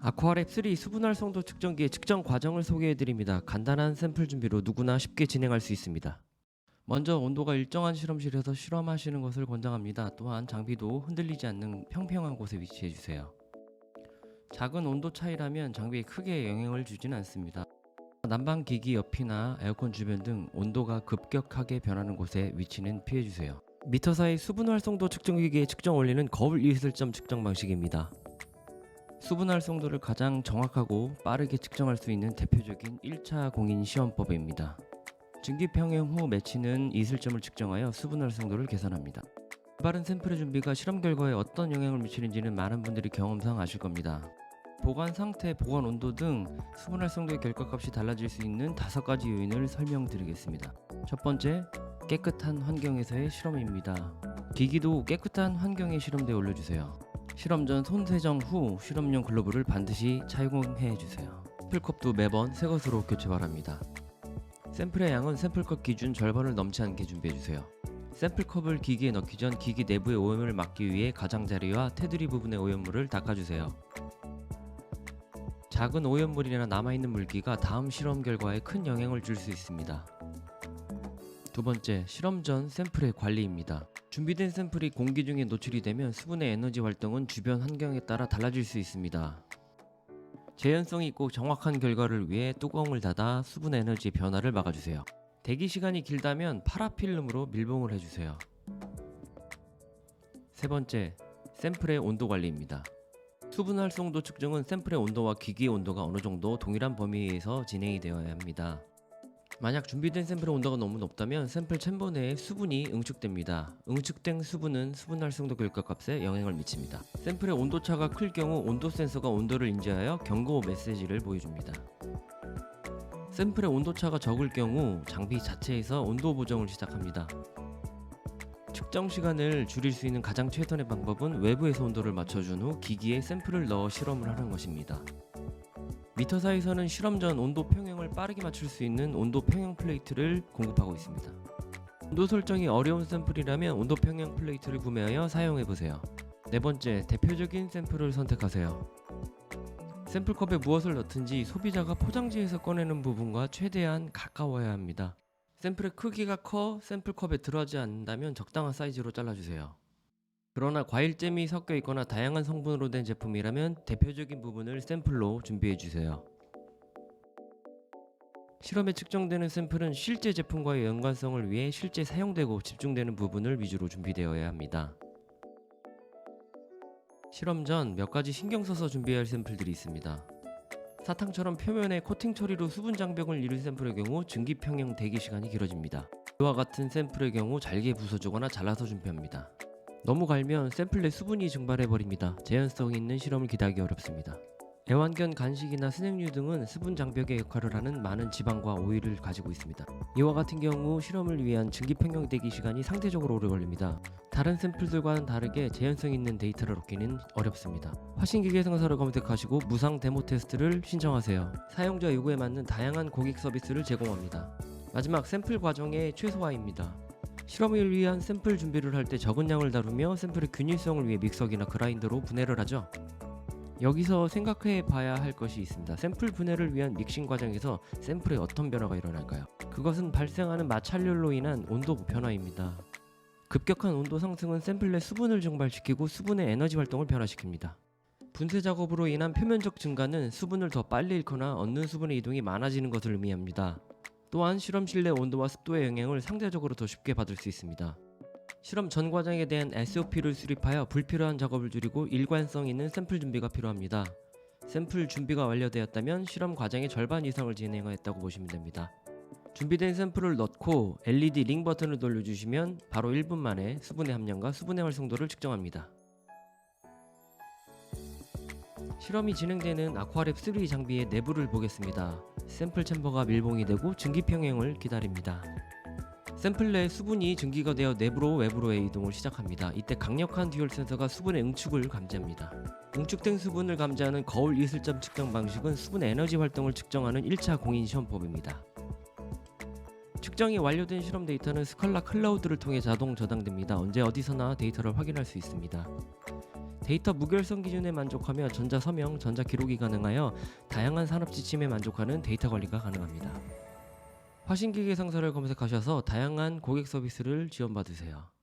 아쿠아랩 3 수분활성도 측정기의 측정 과정을 소개해드립니다. 간단한 샘플 준비로 누구나 쉽게 진행할 수 있습니다. 먼저 온도가 일정한 실험실에서 실험하시는 것을 권장합니다. 또한 장비도 흔들리지 않는 평평한 곳에 위치해주세요. 작은 온도 차이라면 장비에 크게 영향을 주진 않습니다. 난방기기 옆이나 에어컨 주변 등 온도가 급격하게 변하는 곳의 위치는 피해주세요. 미터 사이 수분활성도 측정기기의 측정 원리는 거울 이슬점 측정 방식입니다. 수분 활성도를 가장 정확하고 빠르게 측정할 수 있는 대표적인 1차 공인 시험법입니다. 증기 평형 후 매치는 이슬점을 측정하여 수분 활성도를 계산합니다. 빠른 샘플의 준비가 실험 결과에 어떤 영향을 미치는지는 많은 분들이 경험상 아실 겁니다. 보관 상태, 보관 온도 등 수분 활성도의 결과값이 달라질 수 있는 5가지 요인을 설명드리겠습니다. 첫 번째, 깨끗한 환경에서의 실험입니다. 기기도 깨끗한 환경에 실험대에 올려주세요. 실험 전 손 세정 후 실험용 글러브를 반드시 착용해 주세요. 샘플컵도 매번 새 것으로 교체 바랍니다. 샘플의 양은 샘플컵 기준 절반을 넘지 않게 준비해 주세요. 샘플컵을 기기에 넣기 전 기기 내부의 오염을 막기 위해 가장자리와 테두리 부분의 오염물을 닦아주세요. 작은 오염물이나 남아있는 물기가 다음 실험 결과에 큰 영향을 줄 수 있습니다. 두 번째, 실험 전 샘플의 관리입니다. 준비된 샘플이 공기 중에 노출이 되면 수분의 에너지 활동은 주변 환경에 따라 달라질 수 있습니다. 재현성이 있고 정확한 결과를 위해 뚜껑을 닫아 수분 에너지의 변화를 막아주세요. 대기 시간이 길다면 파라필름으로 밀봉을 해주세요. 세 번째, 샘플의 온도 관리입니다. 수분 활성도 측정은 샘플의 온도와 기기의 온도가 어느 정도 동일한 범위에서 진행이 되어야 합니다. 만약 준비된 샘플의 온도가 너무 높다면 샘플 챔버 내에 수분이 응축됩니다. 응축된 수분은 수분 활성도 결과값에 영향을 미칩니다. 샘플의 온도차가 클 경우 온도 센서가 온도를 인지하여 경고 메시지를 보여줍니다. 샘플의 온도차가 적을 경우 장비 자체에서 온도 보정을 시작합니다. 측정 시간을 줄일 수 있는 가장 최선의 방법은 외부에서 온도를 맞춰준 후 기기에 샘플을 넣어 실험을 하는 것입니다. 미터사에서는 실험 전 온도 평형을 빠르게 맞출 수 있는 온도 평형 플레이트를 공급하고 있습니다. 온도 설정이 어려운 샘플이라면 온도 평형 플레이트를 구매하여 사용해보세요. 네 번째, 대표적인 샘플을 선택하세요. 샘플컵에 무엇을 넣든지 소비자가 포장지에서 꺼내는 부분과 최대한 가까워야 합니다. 샘플의 크기가 커 샘플컵에 들어가지 않는다면 적당한 사이즈로 잘라주세요. 그러나 과일잼이 섞여 있거나 다양한 성분으로 된 제품이라면 대표적인 부분을 샘플로 준비해주세요. 실험에 측정되는 샘플은 실제 제품과의 연관성을 위해 실제 사용되고 집중되는 부분을 위주로 준비되어야 합니다. 실험 전 몇 가지 신경 써서 준비해야 할 샘플들이 있습니다. 사탕처럼 표면에 코팅 처리로 수분 장벽을 이룬 샘플의 경우 증기 평형 대기 시간이 길어집니다. 이와 같은 샘플의 경우 잘게 부숴주거나 잘라서 준비합니다. 너무 갈면 샘플 내 수분이 증발해버립니다. 재현성 있는 실험을 기대하기 어렵습니다. 애완견 간식이나 스낵류 등은 수분 장벽의 역할을 하는 많은 지방과 오일을 가지고 있습니다. 이와 같은 경우 실험을 위한 증기 평형 대기 시간이 상대적으로 오래 걸립니다. 다른 샘플들과는 다르게 재현성 있는 데이터를 얻기는 어렵습니다. 화신기계 상사를 검색하시고 무상 데모 테스트를 신청하세요. 사용자 요구에 맞는 다양한 고객 서비스를 제공합니다. 마지막, 샘플 과정의 최소화입니다. 실험을 위한 샘플 준비를 할 때 적은 양을 다루며 샘플의 균일성을 위해 믹서기나 그라인더로 분해를 하죠. 여기서 생각해 봐야 할 것이 있습니다. 샘플 분해를 위한 믹싱 과정에서 샘플에 어떤 변화가 일어날까요? 그것은 발생하는 마찰열로 인한 온도 변화입니다. 급격한 온도 상승은 샘플 내 수분을 증발시키고 수분의 에너지 활동을 변화시킵니다. 분쇄 작업으로 인한 표면적 증가는 수분을 더 빨리 잃거나 얻는 수분의 이동이 많아지는 것을 의미합니다. 또한 실험실 내 온도와 습도의 영향을 상대적으로 더 쉽게 받을 수 있습니다. 실험 전 과정에 대한 SOP를 수립하여 불필요한 작업을 줄이고 일관성 있는 샘플 준비가 필요합니다. 샘플 준비가 완료되었다면 실험 과정의 절반 이상을 진행했다고 보시면 됩니다. 준비된 샘플을 넣고 LED 링 버튼을 돌려주시면 바로 1분 만에 수분의 함량과 수분의 활성도를 측정합니다. 실험이 진행되는 아쿠아랩 3 장비의 내부를 보겠습니다. 샘플 챔버가 밀봉이 되고 증기 평형을 기다립니다. 샘플 내 수분이 증기가 되어 내부로 외부로의 이동을 시작합니다. 이때 강력한 듀얼 센서가 수분의 응축을 감지합니다. 응축된 수분을 감지하는 거울 이슬점 측정 방식은 수분의 에너지 활동을 측정하는 1차 공인 시험법입니다. 측정이 완료된 실험 데이터는 스칼라 클라우드를 통해 자동 저장됩니다. 언제 어디서나 데이터를 확인할 수 있습니다. 데이터 무결성 기준에 만족하며 전자 서명, 전자 기록이 가능하여 다양한 산업 지침에 만족하는 데이터 관리가 가능합니다. 화신기계 상사를 검색하셔서 다양한 고객 서비스를 지원받으세요.